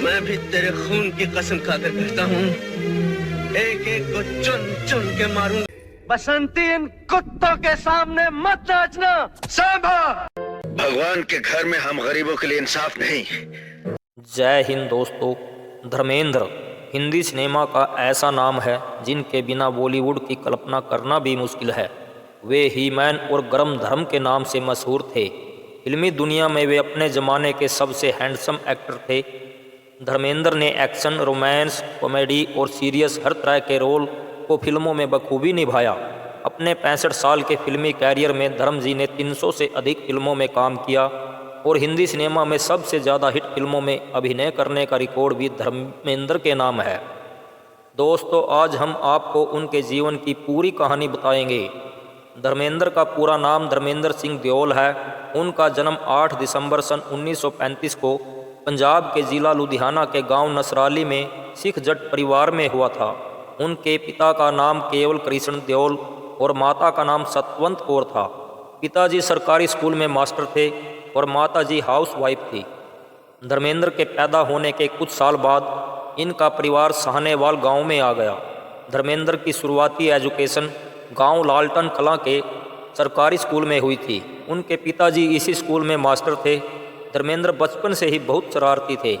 मैं भी तेरे खून की कसम खाकर कहता हूँ, एक एक को चुन चुन के मारूंगा। बसंती, इन कुत्तों के सामने मत नाचना। सांभा, भगवान के घर में हम गरीबों के लिए इंसाफ नहीं। जय हिंद दोस्तों। धर्मेंद्र हिंदी सिनेमा का ऐसा नाम है जिनके बिना बॉलीवुड की कल्पना करना भी मुश्किल है। वे ही मैन और गरम धर्म के नाम से मशहूर थे। फिल्मी दुनिया में वे अपने ज़माने के सबसे हैंडसम एक्टर थे। धर्मेंद्र ने एक्शन, रोमांस, कॉमेडी और सीरियस हर तरह के रोल को फिल्मों में बखूबी निभाया। अपने 65 साल के फिल्मी कैरियर में धर्म जी ने 300 से अधिक फिल्मों में काम किया और हिंदी सिनेमा में सबसे ज़्यादा हिट फिल्मों में अभिनय करने का रिकॉर्ड भी धर्मेंद्र के नाम है। दोस्तों, आज हम आपको उनके जीवन की पूरी कहानी बताएंगे। धर्मेंद्र का पूरा नाम धर्मेंद्र सिंह देओल है। उनका जन्म 8 दिसंबर सन 1935 को पंजाब के ज़िला लुधियाना के गांव नसराली में सिख जट परिवार में हुआ था। उनके पिता का नाम केवल कृष्ण देओल और माता का नाम सतवंत कौर था। पिताजी सरकारी स्कूल में मास्टर थे और माताजी हाउस वाइफ थी। धर्मेंद्र के पैदा होने के कुछ साल बाद इनका परिवार साहनेवाल गांव में आ गया। धर्मेंद्र की शुरुआती एजुकेशन गांव लालटन कलां के सरकारी स्कूल में हुई थी। उनके पिताजी इसी स्कूल में मास्टर थे। धर्मेंद्र बचपन से ही बहुत शरारती थे।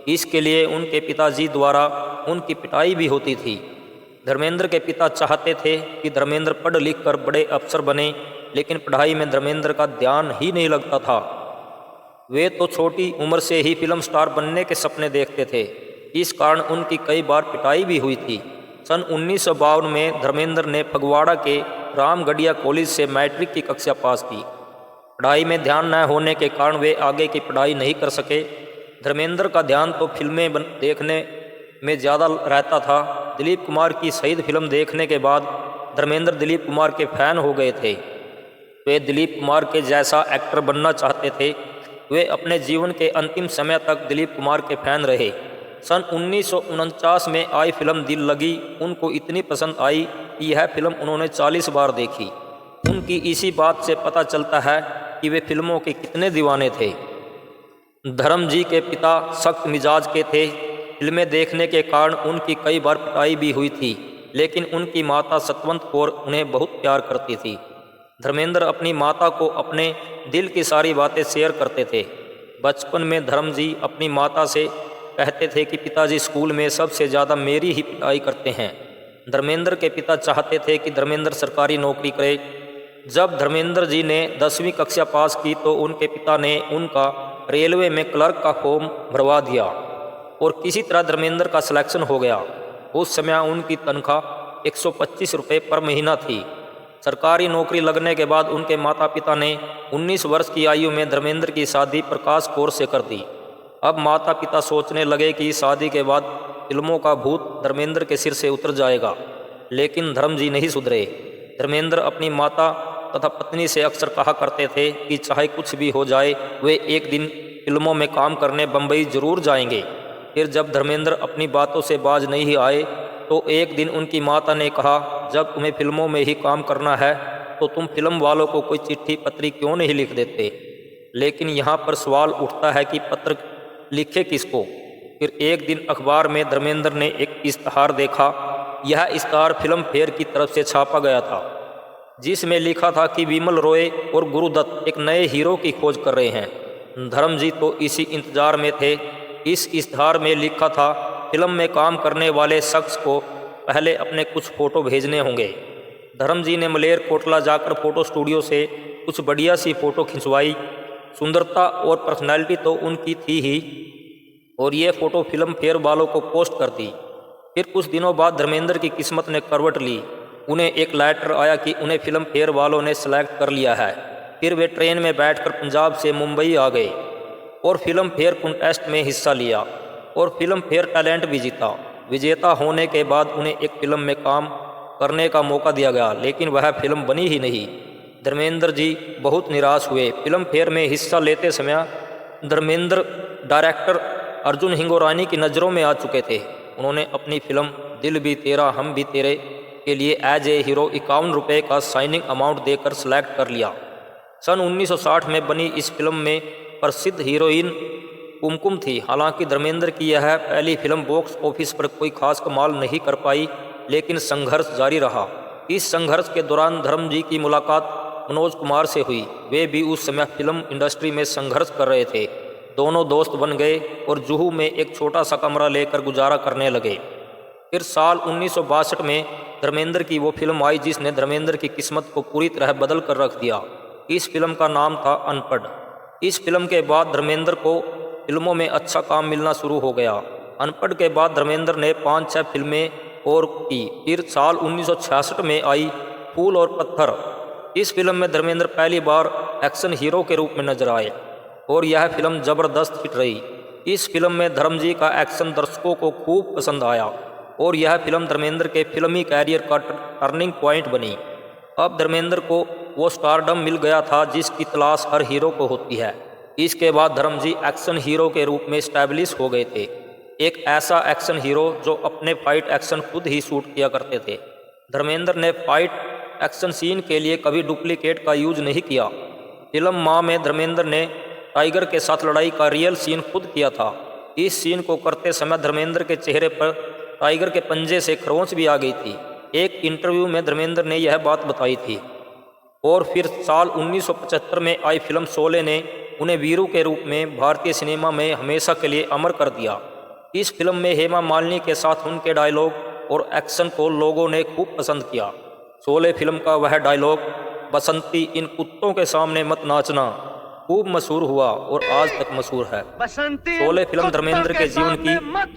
इसके लिए उनके पिताजी द्वारा उनकी पिटाई भी होती थी। धर्मेंद्र के पिता चाहते थे कि धर्मेंद्र पढ़ लिख कर बड़े अफसर बने, लेकिन पढ़ाई में धर्मेंद्र का ध्यान ही नहीं लगता था। वे तो छोटी उम्र से ही फिल्म स्टार बनने के सपने देखते थे। इस कारण उनकी कई बार पिटाई भी हुई थी। सन 1952 में धर्मेंद्र ने फगवाड़ा के रामगढ़िया कॉलेज से मैट्रिक की कक्षा पास की। पढ़ाई में ध्यान न होने के कारण वे आगे की पढ़ाई नहीं कर सके। धर्मेंद्र का ध्यान तो फिल्में देखने में ज़्यादा रहता था। दिलीप कुमार की शहीद फिल्म देखने के बाद धर्मेंद्र दिलीप कुमार के फैन हो गए थे। वे दिलीप कुमार के जैसा एक्टर बनना चाहते थे। वे अपने जीवन के अंतिम समय तक दिलीप कुमार के फैन रहे। सन 1949 में आई फिल्म दिल लगी उनको इतनी पसंद आई कि यह फिल्म उन्होंने 40 बार देखी। उनकी इसी बात से पता चलता है कि वे फिल्मों के कितने दीवाने थे। धर्म जी के पिता सख्त मिजाज के थे। फिल्में देखने के कारण उनकी कई बार पिटाई भी हुई थी, लेकिन उनकी माता सतवंत कौर उन्हें बहुत प्यार करती थी। धर्मेंद्र अपनी माता को अपने दिल की सारी बातें शेयर करते थे। बचपन में धर्म जी अपनी माता से कहते थे कि पिताजी स्कूल में सबसे ज़्यादा मेरी ही पिटाई करते हैं। धर्मेंद्र के पिता चाहते थे कि धर्मेंद्र सरकारी नौकरी करे। जब धर्मेंद्र जी ने 10वीं कक्षा पास की तो उनके पिता ने उनका रेलवे में क्लर्क का फॉर्म भरवा दिया और किसी तरह धर्मेंद्र का सिलेक्शन हो गया। उस समय उनकी तनख्वाह 125 रुपये पर महीना थी। सरकारी नौकरी लगने के बाद उनके माता पिता ने 19 वर्ष की आयु में धर्मेंद्र की शादी प्रकाश कौर से कर दी। अब माता पिता सोचने लगे कि शादी के बाद फिल्मों का भूत धर्मेंद्र के सिर से उतर जाएगा, लेकिन धर्म जी नहीं सुधरे। धर्मेंद्र अपनी माता तथा पत्नी से अक्सर कहा करते थे कि चाहे कुछ भी हो जाए वे एक दिन फिल्मों में काम करने बम्बई जरूर जाएंगे। फिर जब धर्मेंद्र अपनी बातों से बाज नहीं आए तो एक दिन उनकी माता ने कहा, जब तुम्हें फिल्मों में ही काम करना है तो तुम फिल्म वालों को कोई चिट्ठी पत्री क्यों नहीं लिख देते। लेकिन यहाँ पर सवाल उठता है कि पत्र लिखे किसको। फिर एक दिन अखबार में धर्मेंद्र ने एक इश्तहार देखा। यह इश्तहार फिल्म फेयर की तरफ से छापा गया था, जिसमें लिखा था कि विमल रॉय और गुरुदत्त एक नए हीरो की खोज कर रहे हैं। धर्म जी तो इसी इंतजार में थे। इस इश्तहार में लिखा था, फिल्म में काम करने वाले शख्स को पहले अपने कुछ फ़ोटो भेजने होंगे। धर्म जी ने मलेर कोटला जाकर फ़ोटो स्टूडियो से कुछ बढ़िया सी फ़ोटो खिंचवाई। सुंदरता और पर्सनैलिटी तो उनकी थी ही, और ये फ़ोटो फिल्म फेयर वालों को पोस्ट कर दी। फिर कुछ दिनों बाद धर्मेंद्र की किस्मत ने करवट ली। उन्हें एक लेटर आया कि उन्हें फिल्म फेयर वालों ने सेलेक्ट कर लिया है। फिर वे ट्रेन में बैठकर पंजाब से मुंबई आ गए और फिल्म फेयर कॉन्टेस्ट में हिस्सा लिया और फिल्म फेयर टैलेंट भी जीता। विजेता होने के बाद उन्हें एक फिल्म में काम करने का मौका दिया गया, लेकिन वह फिल्म बनी ही नहीं। धर्मेंद्र जी बहुत निराश हुए। फिल्म फेयर में हिस्सा लेते समय धर्मेंद्र डायरेक्टर अर्जुन हिंगोरानी की नज़रों में आ चुके थे। उन्होंने अपनी फिल्म दिल भी तेरा हम भी तेरे के लिए एज ए हीरो 51 रुपये का साइनिंग अमाउंट देकर सेलेक्ट कर लिया। सन 1960 में बनी इस फिल्म में प्रसिद्ध हीरोइन कुमकुम थी। हालांकि धर्मेंद्र की यह पहली फिल्म बॉक्स ऑफिस पर कोई खास कमाल नहीं कर पाई, लेकिन संघर्ष जारी रहा। इस संघर्ष के दौरान धर्म जी की मुलाकात मनोज कुमार से हुई। वे भी उस समय फिल्म इंडस्ट्री में संघर्ष कर रहे थे। दोनों दोस्त बन गए और जुहू में एक छोटा सा कमरा लेकर गुजारा करने लगे। फिर साल 1962 में धर्मेंद्र की वो फिल्म आई जिसने धर्मेंद्र की किस्मत को पूरी तरह बदल कर रख दिया। इस फिल्म का नाम था अनपढ़। इस फिल्म के बाद धर्मेंद्र को फिल्मों में अच्छा काम मिलना शुरू हो गया। अनपढ़ के बाद धर्मेंद्र ने 5-6 फिल्में और की। फिर साल 1966 में आई फूल और पत्थर। इस फिल्म में धर्मेंद्र पहली बार एक्शन हीरो के रूप में नजर आए और यह फिल्म जबरदस्त हिट रही। इस फिल्म में धर्म जी का एक्शन दर्शकों को खूब पसंद आया और यह फिल्म धर्मेंद्र के फिल्मी कैरियर का टर्निंग पॉइंट बनी। अब धर्मेंद्र को वो स्टारडम मिल गया था जिसकी तलाश हर हीरो को होती है। इसके बाद धर्म जी एक्शन हीरो के रूप में स्टैब्लिश हो गए थे। एक ऐसा एक्शन हीरो जो अपने फाइट एक्शन खुद ही शूट किया करते थे। धर्मेंद्र ने फाइट एक्शन सीन के लिए कभी डुप्लीकेट का यूज नहीं किया। फिल्म माँ में धर्मेंद्र ने टाइगर के साथ लड़ाई का रियल सीन खुद किया था। इस सीन को करते समय धर्मेंद्र के चेहरे पर टाइगर के पंजे से खरोंच भी आ गई थी। एक इंटरव्यू में धर्मेंद्र ने यह बात बताई थी। और फिर साल 1975 में आई फिल्म शोले ने उन्हें वीरू के रूप में भारतीय सिनेमा में हमेशा के लिए अमर कर दिया। इस फिल्म में हेमा मालिनी के साथ उनके डायलॉग और एक्शन को लोगों ने खूब पसंद किया। शोले फिल्म का वह डायलॉग, बसंती इन कुत्तों के सामने मत नाचना, खूब मशहूर हुआ और आज तक मशहूर है। शोले फिल्म धर्मेंद्र के जीवन की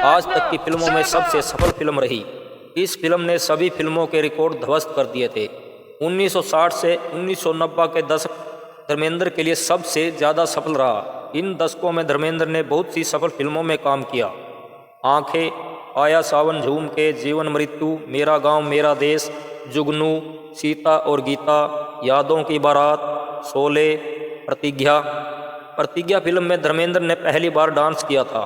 आज तक की फिल्मों में सबसे सफल फिल्म रही। इस फिल्म ने सभी फिल्मों के रिकॉर्ड ध्वस्त कर दिए थे। 1960 से 1990 के दशक धर्मेंद्र के लिए सबसे ज़्यादा सफल रहा। इन दशकों में धर्मेंद्र ने बहुत सी सफल फिल्मों में काम किया। आंखें, आया सावन झूम के, जीवन मृत्यु, मेरा गांव मेरा देश, जुगनू, सीता और गीता, यादों की बारात, शोले, प्रतिज्ञा फिल्म में धर्मेंद्र ने पहली बार डांस किया था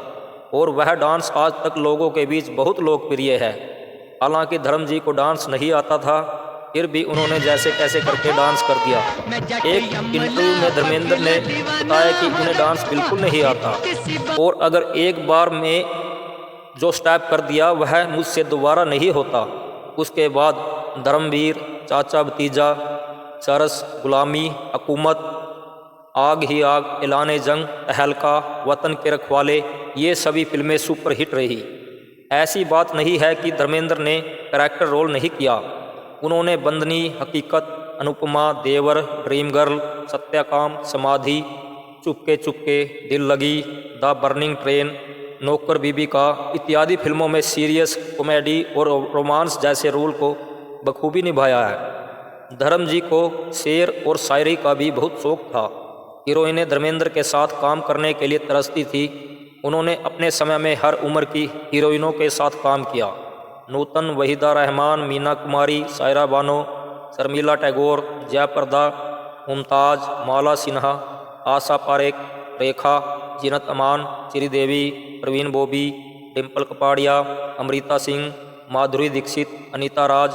और वह डांस आज तक लोगों के बीच बहुत लोकप्रिय है। हालांकि धर्म जी को डांस नहीं आता था, फिर भी उन्होंने जैसे कैसे करके डांस कर दिया। एक इंटरव्यू में धर्मेंद्र ने बताया कि उन्हें डांस बिल्कुल नहीं आता और अगर एक बार में जो स्टेप कर दिया वह मुझसे दोबारा नहीं होता। उसके बाद धर्मवीर, चाचा भतीजा, चरस, गुलामी, हुकूमत, आग ही आग, ऐलान जंग, तहलका, वतन के रखवाले, ये सभी फिल्में सुपर हिट रही। ऐसी बात नहीं है कि धर्मेंद्र ने कैरेक्टर रोल नहीं किया। उन्होंने बंदनी, हकीकत, अनुपमा, देवर, ड्रीम गर्ल, सत्याकाम, समाधि, चुपके चुपके, दिल लगी, द बर्निंग ट्रेन, नौकर बीबी का इत्यादि फिल्मों में सीरियस, कॉमेडी और रोमांस जैसे रोल को बखूबी निभाया है। धर्म जी को शेर और शायरी का भी बहुत शौक था। हीरोइनें धर्मेंद्र के साथ काम करने के लिए तरसती थी। उन्होंने अपने समय में हर उम्र की हीरोइनों के साथ काम किया। नूतन, वहीदा रहमान, मीना कुमारी, सायरा बानो, शर्मिला टैगोर, जयाप्रदा, मुमताज, माला सिन्हा, आशा पारेख, रेखा, जीनत अमान, श्रीदेवी, प्रवीण बॉबी, डिम्पल कपाड़िया, अमृता सिंह, माधुरी दीक्षित, अनीता राज,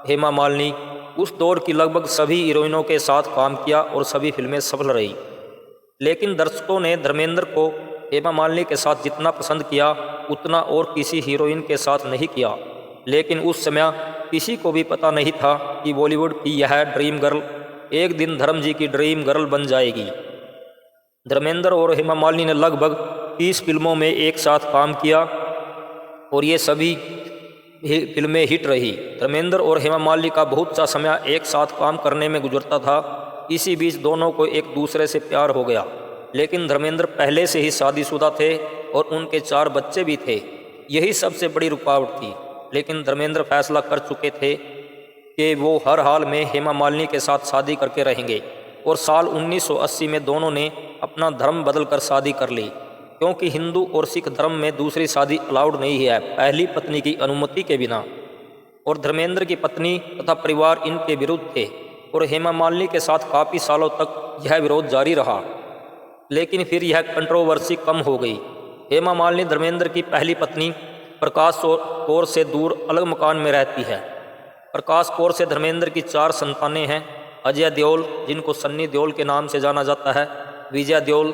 हेमा मालिनी, उस दौर की लगभग सभी हीरोइनों के साथ काम किया और सभी फिल्में सफल रही। लेकिन दर्शकों ने धर्मेंद्र को हेमा मालिनी के साथ जितना पसंद किया उतना और किसी हीरोइन के साथ नहीं किया। लेकिन उस समय किसी को भी पता नहीं था कि बॉलीवुड की यह ड्रीम गर्ल एक दिन धर्म जी की ड्रीम गर्ल बन जाएगी। धर्मेंद्र और हेमा मालिनी ने लगभग 30 फिल्मों में एक साथ काम किया और ये सभी फिल्में हिट रही। धर्मेंद्र और हेमा मालिनी का बहुत सा समय एक साथ काम करने में गुजरता था। इसी बीच दोनों को एक दूसरे से प्यार हो गया। लेकिन धर्मेंद्र पहले से ही शादीशुदा थे और उनके 4 बच्चे भी थे। यही सबसे बड़ी रुकावट थी। लेकिन धर्मेंद्र फैसला कर चुके थे कि वो हर हाल में हेमा मालिनी के साथ शादी करके रहेंगे और साल 1980 में दोनों ने अपना धर्म बदलकर शादी कर ली, क्योंकि हिंदू और सिख धर्म में दूसरी शादी अलाउड नहीं है पहली पत्नी की अनुमति के बिना। और धर्मेंद्र की पत्नी तथा परिवार इनके विरुद्ध थे और हेमा मालिनी के साथ काफ़ी सालों तक यह विरोध जारी रहा। लेकिन फिर यह कंट्रोवर्सी कम हो गई। हेमा मालिनी धर्मेंद्र की पहली पत्नी प्रकाश कौर से दूर अलग मकान में रहती है। प्रकाश कौर से धर्मेंद्र की 4 संतानें हैं। अजय देओल, जिनको सन्नी देओल के नाम से जाना जाता है, विजय देओल,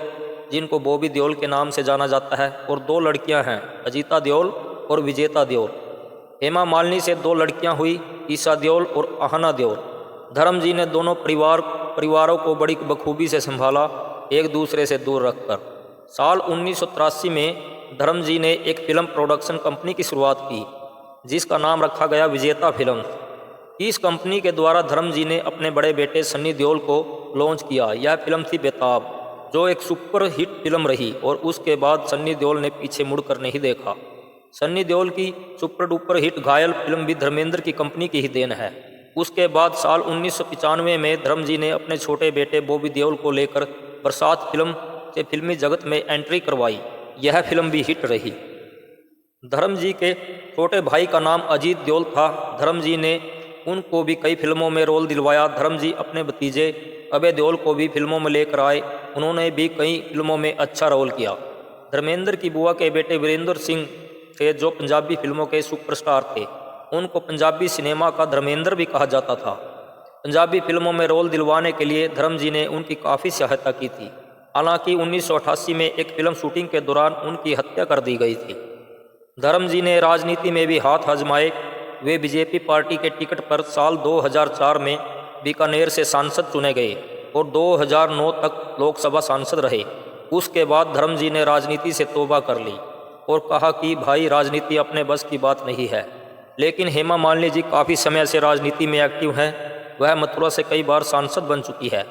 जिनको बॉबी देओल के नाम से जाना जाता है, और 2 लड़कियां हैं, अजीता देओल और विजेता देओल। हेमा मालिनी से 2 लड़कियां हुई, ईशा देओल और आहना देओल। धर्म जी ने दोनों परिवारों को बड़ी बखूबी से संभाला, एक दूसरे से दूर रखकर। साल 1983 में धर्म जी ने एक फिल्म प्रोडक्शन कंपनी की शुरुआत की, जिसका नाम रखा गया विजेता फिल्म्स। इस कंपनी के द्वारा धर्म जी ने अपने बड़े बेटे सन्नी देओल को लॉन्च किया। यह फिल्म थी बेताब, जो एक सुपर हिट फिल्म रही, और उसके बाद सन्नी देओल ने पीछे मुड़कर नहीं देखा। सन्नी देओल की सुपर डुपर हिट घायल फिल्म भी धर्मेंद्र की कंपनी की ही देन है। उसके बाद साल 1995 में धर्म जी ने अपने छोटे बेटे बॉबी देओल को लेकर बरसात फिल्म से फिल्मी जगत में एंट्री करवाई। यह फिल्म भी हिट रही। धर्म जी के छोटे भाई का नाम अजीत देओल था। धर्म जी ने उनको भी कई फिल्मों में रोल दिलवाया। धर्म जी अपने भतीजे अभय देओल को भी फिल्मों में लेकर आए, उन्होंने भी कई फिल्मों में अच्छा रोल किया। धर्मेंद्र की बुआ के बेटे वीरेंद्र सिंह थे, जो पंजाबी फिल्मों के सुपरस्टार थे। उनको पंजाबी सिनेमा का धर्मेंद्र भी कहा जाता था। पंजाबी फिल्मों में रोल दिलवाने के लिए धर्म जी ने उनकी काफ़ी सहायता की थी। हालांकि 1988 में एक फिल्म शूटिंग के दौरान उनकी हत्या कर दी गई थी। धर्म जी ने राजनीति में भी हाथ आजमाए। वे बीजेपी पार्टी के टिकट पर साल 2004 में बीकानेर से सांसद चुने गए और 2009 तक लोकसभा सांसद रहे। उसके बाद धर्म जी ने राजनीति से तौबा कर ली और कहा कि भाई, राजनीति अपने बस की बात नहीं है। लेकिन हेमा मालिनी जी काफ़ी समय से राजनीति में एक्टिव हैं। वह मथुरा से कई बार सांसद बन चुकी है।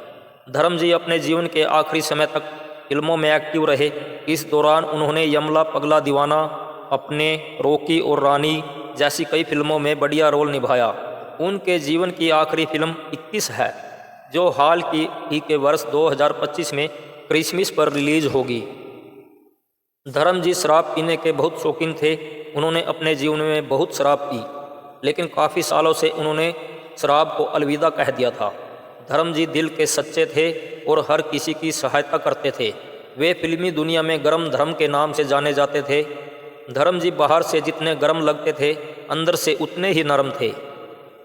धर्म जी अपने जीवन के आखिरी समय तक फिल्मों में एक्टिव रहे। इस दौरान उन्होंने यमला पगला दीवाना, अपने, रॉकी और रानी जैसी कई फिल्मों में बढ़िया रोल निभाया। उनके जीवन की आखिरी फिल्म 21 है, जो हाल ही के वर्ष 2025 में क्रिसमस पर रिलीज होगी। धर्म जी शराब पीने के बहुत शौकीन थे। उन्होंने अपने जीवन में बहुत शराब पी, लेकिन काफ़ी सालों से उन्होंने शराब को अलविदा कह दिया था। धर्म जी दिल के सच्चे थे और हर किसी की सहायता करते थे। वे फिल्मी दुनिया में गरम धर्म के नाम से जाने जाते थे। धर्म जी बाहर से जितने गरम लगते थे, अंदर से उतने ही नरम थे।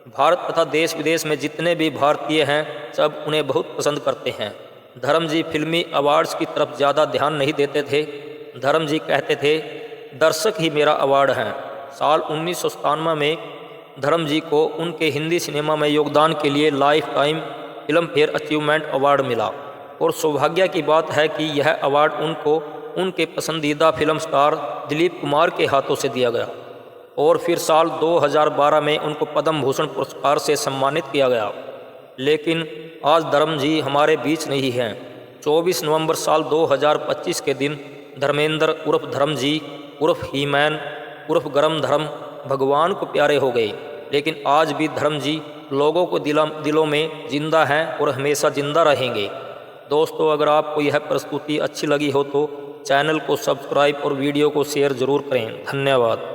भारत तथा देश विदेश में जितने भी भारतीय हैं, सब उन्हें बहुत पसंद करते हैं। धर्म जी फिल्मी अवार्ड्स की तरफ ज़्यादा ध्यान नहीं देते थे। धर्म जी कहते थे, दर्शक ही मेरा अवार्ड हैं। साल 1997 में धर्म जी को उनके हिंदी सिनेमा में योगदान के लिए life time film fair achievement award मिला, और सौभाग्य की बात है कि यह अवार्ड उनको उनके पसंदीदा फिल्म स्टार दिलीप कुमार के हाथों से दिया गया। और फिर साल 2012 में उनको पद्म भूषण पुरस्कार से सम्मानित किया गया। लेकिन आज धर्म जी हमारे बीच नहीं हैं। 24 नवंबर साल 2025 के दिन धर्मेंद्र उर्फ धर्म जी उर्फ हीमैन उर्फ गरम धर्म भगवान को प्यारे हो गए। लेकिन आज भी धर्म जी लोगों को दिलों में जिंदा हैं और हमेशा जिंदा रहेंगे। दोस्तों, अगर आपको यह प्रस्तुति अच्छी लगी हो तो चैनल को सब्सक्राइब और वीडियो को शेयर ज़रूर करें। धन्यवाद।